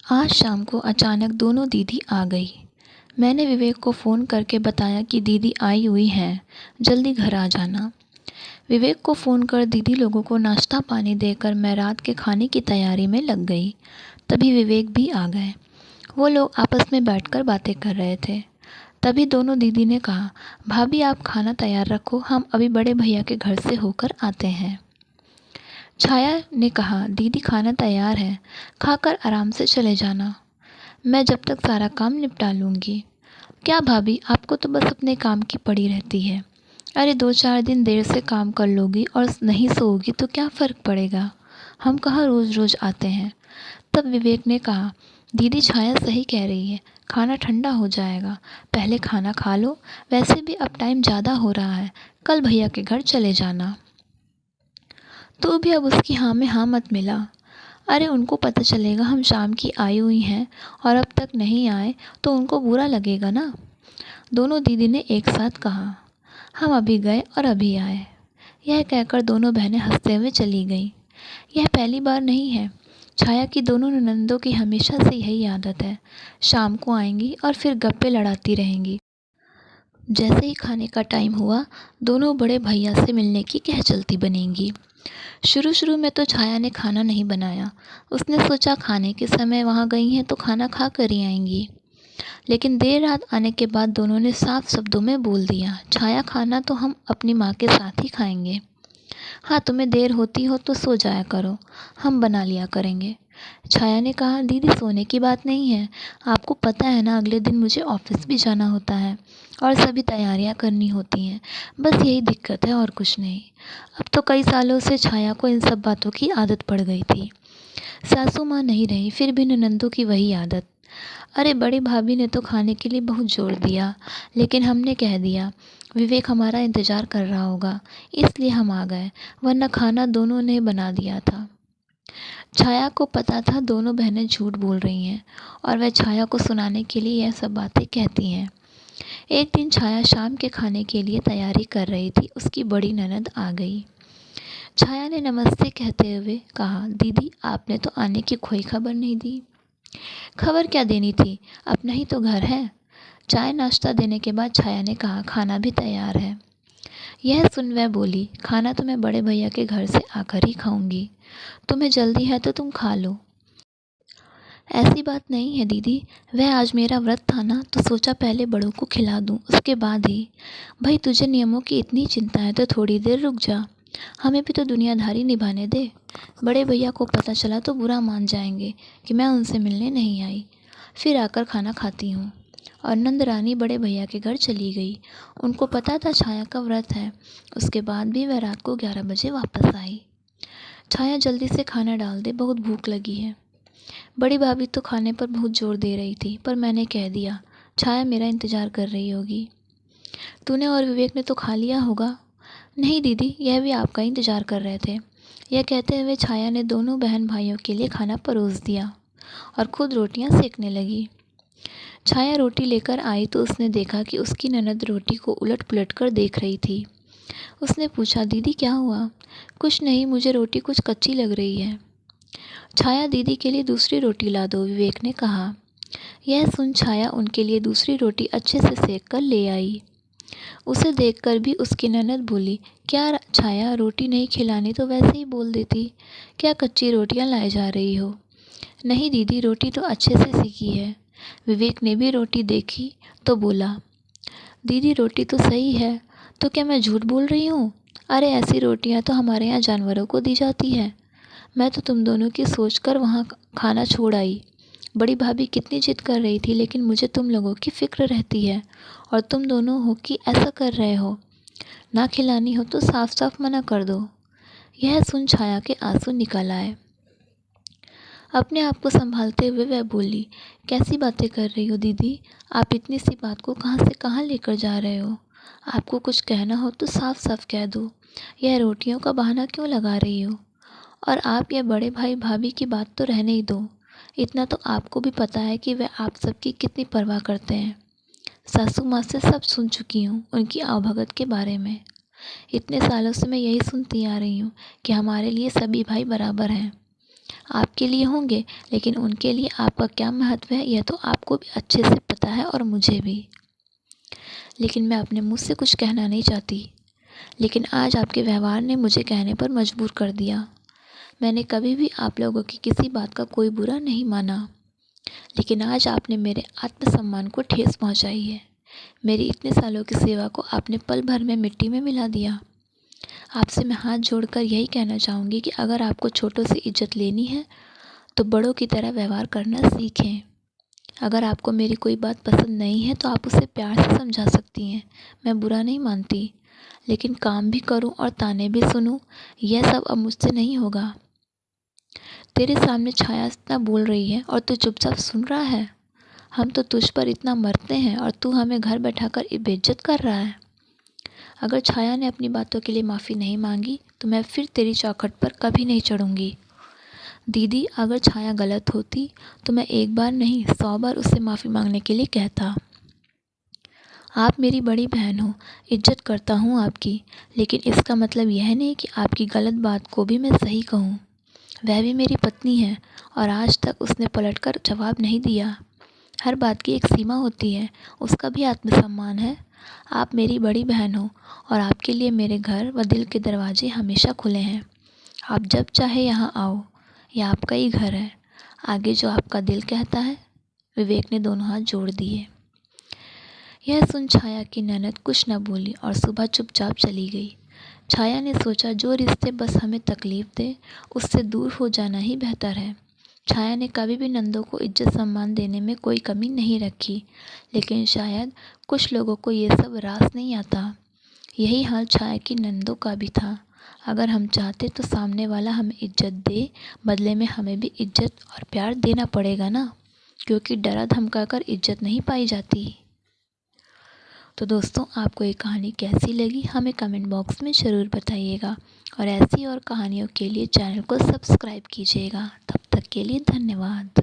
आज शाम को अचानक दोनों दीदी आ गई। मैंने विवेक को फ़ोन करके बताया कि दीदी आई हुई हैं, जल्दी घर आ जाना। विवेक को फ़ोन कर दीदी लोगों को नाश्ता पानी देकर मैं रात के खाने की तैयारी में लग गई। तभी विवेक भी आ गए। वो लोग आपस में बैठकर बातें कर रहे थे। तभी दोनों दीदी ने कहा, भाभी आप खाना तैयार रखो, हम अभी बड़े भैया के घर से होकर आते हैं। छाया ने कहा, दीदी खाना तैयार है, खाकर आराम से चले जाना। मैं जब तक सारा काम निपटा लूँगी। क्या भाभी, आपको तो बस अपने काम की पड़ी रहती है। अरे 2-4 दिन देर से काम कर लोगी और नहीं सोओगी तो क्या फ़र्क पड़ेगा। हम कहाँ रोज़ रोज़ आते हैं। तब विवेक ने कहा, दीदी छाया सही कह रही है, खाना ठंडा हो जाएगा, पहले खाना खा लो। वैसे भी अब टाइम ज़्यादा हो रहा है, कल भैया के घर चले जाना। तो भी अब उसकी हाँ में हाँ मत मिला। अरे उनको पता चलेगा हम शाम की आई हुई हैं और अब तक नहीं आए तो उनको बुरा लगेगा ना। दोनों दीदी ने एक साथ कहा, हम अभी गए और अभी आए। यह कहकर दोनों बहनें हंसते हुए चली गईं। यह पहली बार नहीं है। छाया की दोनों ननंदों की हमेशा से यही आदत है, शाम को आएंगी और फिर गप्पे लड़ाती रहेंगी। जैसे ही खाने का टाइम हुआ, दोनों बड़े भैया से मिलने की कह चलती बनेंगी। शुरू शुरू में तो छाया ने खाना नहीं बनाया। उसने सोचा खाने के समय वहाँ गई हैं तो खाना खा कर ही आएंगी। लेकिन देर रात आने के बाद दोनों ने साफ शब्दों में बोल दिया, छाया खाना तो हम अपनी माँ के साथ ही खाएंगे। हाँ, तुम्हें देर होती हो तो सो जाया करो, हम बना लिया करेंगे। छाया ने कहा, दीदी सोने की बात नहीं है, आपको पता है ना अगले दिन मुझे ऑफिस भी जाना होता है और सभी तैयारियां करनी होती हैं। बस यही दिक्कत है और कुछ नहीं। अब तो कई सालों से छाया को इन सब बातों की आदत पड़ गई थी। सासू माँ नहीं रही, फिर भी ननंदों की वही आदत। अरे बड़ी भाभी ने तो खाने के लिए बहुत जोर दिया, लेकिन हमने कह दिया विवेक हमारा इंतज़ार कर रहा होगा, इसलिए हम आ गए, वरना खाना दोनों ने बना दिया था। छाया को पता था दोनों बहनें झूठ बोल रही हैं और वह छाया को सुनाने के लिए यह सब बातें कहती हैं। एक दिन छाया शाम के खाने के लिए तैयारी कर रही थी, उसकी बड़ी ननद आ गई। छाया ने नमस्ते कहते हुए कहा, दीदी आपने तो आने की कोई खबर नहीं दी। खबर क्या देनी थी, अपना ही तो घर है। चाय नाश्ता देने के बाद छाया ने कहा, खाना भी तैयार है। यह सुन वह बोली, खाना तो मैं बड़े भैया के घर से आकर ही खाऊंगी, तुम्हें जल्दी है तो तुम खा लो। ऐसी बात नहीं है दीदी, वह आज मेरा व्रत था ना तो सोचा पहले बड़ों को खिला दूं, उसके बाद ही। भाई तुझे नियमों की इतनी चिंता है तो थोड़ी देर रुक जा, हमें भी तो दुनियादारी निभाने दे। बड़े भैया को पता चला तो बुरा मान जाएंगे कि मैं उनसे मिलने नहीं आई, फिर आकर खाना खाती हूँ। और नंद रानी बड़े भैया के घर चली गई। उनको पता था छाया का व्रत है, उसके बाद भी वह रात को 11 बजे वापस आई। छाया जल्दी से खाना डाल दे, बहुत भूख लगी है। बड़ी भाभी तो खाने पर बहुत जोर दे रही थी, पर मैंने कह दिया छाया मेरा इंतज़ार कर रही होगी। तूने और विवेक ने तो खा लिया होगा। नहीं दीदी, यह भी आपका इंतज़ार कर रहे थे। यह कहते हुए छाया ने दोनों बहन भाइयों के लिए खाना परोस दिया और खुद रोटियां सेकने लगी। छाया रोटी लेकर आई तो उसने देखा कि उसकी ननद रोटी को उलट पुलट कर देख रही थी। उसने पूछा, दीदी क्या हुआ। कुछ नहीं, मुझे रोटी कुछ कच्ची लग रही है। छाया दीदी के लिए दूसरी रोटी ला दो, विवेक ने कहा। यह सुन छाया उनके लिए दूसरी रोटी अच्छे से सेक कर ले आई। उसे देखकर भी उसकी ननद बोली, क्या छाया, रोटी नहीं खिलानी तो वैसे ही बोल देती, क्या कच्ची रोटियां लाए जा रही हो। नहीं दीदी, रोटी तो अच्छे से सीखी है। विवेक ने भी रोटी देखी तो बोला, दीदी रोटी तो सही है, तो क्या मैं झूठ बोल रही हूँ। अरे ऐसी रोटियां तो हमारे यहाँ जानवरों को दी जाती है। मैं तो तुम दोनों की सोचकर वहाँ खाना छोड़ आई। बड़ी भाभी कितनी जिद कर रही थी, लेकिन मुझे तुम लोगों की फ़िक्र रहती है और तुम दोनों हो कि ऐसा कर रहे हो। ना खिलानी हो तो साफ साफ मना कर दो। यह सुन छाया के आंसू निकल आए। अपने आप को संभालते हुए वह बोली, कैसी बातें कर रही हो दीदी, आप इतनी सी बात को कहाँ से कहाँ लेकर जा रहे हो। आपको कुछ कहना हो तो साफ साफ कह दो, यह रोटियों का बहाना क्यों लगा रही हो। और आप यह बड़े भाई भाभी की बात तो रहने ही दो, इतना तो आपको भी पता है कि वे आप सबकी कितनी परवाह करते हैं। सासू माँ से सब सुन चुकी हूँ उनकी आवभगत के बारे में। इतने सालों से मैं यही सुनती आ रही हूँ कि हमारे लिए सभी भाई बराबर हैं। आपके लिए होंगे, लेकिन उनके लिए आपका क्या महत्व है यह तो आपको भी अच्छे से पता है और मुझे भी। लेकिन मैं अपने मुँह से कुछ कहना नहीं चाहती, लेकिन आज आपके व्यवहार ने मुझे कहने पर मजबूर कर दिया। मैंने कभी भी आप लोगों की किसी बात का कोई बुरा नहीं माना, लेकिन आज आपने मेरे आत्मसम्मान को ठेस पहुंचाई है। मेरी इतने सालों की सेवा को आपने पल भर में मिट्टी में मिला दिया। आपसे मैं हाथ जोड़कर यही कहना चाहूँगी कि अगर आपको छोटों से इज्जत लेनी है तो बड़ों की तरह व्यवहार करना सीखें। अगर आपको मेरी कोई बात पसंद नहीं है तो आप उसे प्यार से समझा सकती हैं, मैं बुरा नहीं मानती। लेकिन काम भी करूं और ताने भी सुनूं, यह सब अब मुझसे नहीं होगा। तेरे सामने छाया इतना बोल रही है और तू चुपचाप सुन रहा है। हम तो तुझ पर इतना मरते हैं और तू हमें घर बैठाकर बेइज्जत कर रहा है। अगर छाया ने अपनी बातों के लिए माफ़ी नहीं मांगी तो मैं फिर तेरी चौखट पर कभी नहीं चढ़ूंगी। दीदी, अगर छाया गलत होती तो मैं एक बार नहीं 100 बार उससे माफ़ी मांगने के लिए कहता। आप मेरी बड़ी बहन हो, इज्जत करता हूँ आपकी, लेकिन इसका मतलब यह नहीं कि आपकी गलत बात को भी मैं सही कहूँ। वह भी मेरी पत्नी है और आज तक उसने पलटकर जवाब नहीं दिया। हर बात की एक सीमा होती है, उसका भी आत्मसम्मान है। आप मेरी बड़ी बहन हो और आपके लिए मेरे घर व दिल के दरवाजे हमेशा खुले हैं। आप जब चाहे यहाँ आओ, यह आपका ही घर है। आगे जो आपका दिल कहता है। विवेक ने दोनों हाथ जोड़ दिए। यह सुन छाया की ननद कुछ न बोली और सुबह चुपचाप चली गई। छाया ने सोचा, जो रिश्ते बस हमें तकलीफ दे उससे दूर हो जाना ही बेहतर है। छाया ने कभी भी नंदों को इज्जत सम्मान देने में कोई कमी नहीं रखी, लेकिन शायद कुछ लोगों को ये सब रास नहीं आता। यही हाल छाया की नंदों का भी था। अगर हम चाहते तो सामने वाला हमें इज्जत दे, बदले में हमें भी इज्जत और प्यार देना पड़ेगा ना, क्योंकि डरा धमका कर इज्जत नहीं पाई जाती। तो दोस्तों, आपको ये कहानी कैसी लगी हमें कमेंट बॉक्स में ज़रूर बताइएगा और ऐसी और कहानियों के लिए चैनल को सब्सक्राइब कीजिएगा। तब तक के लिए धन्यवाद।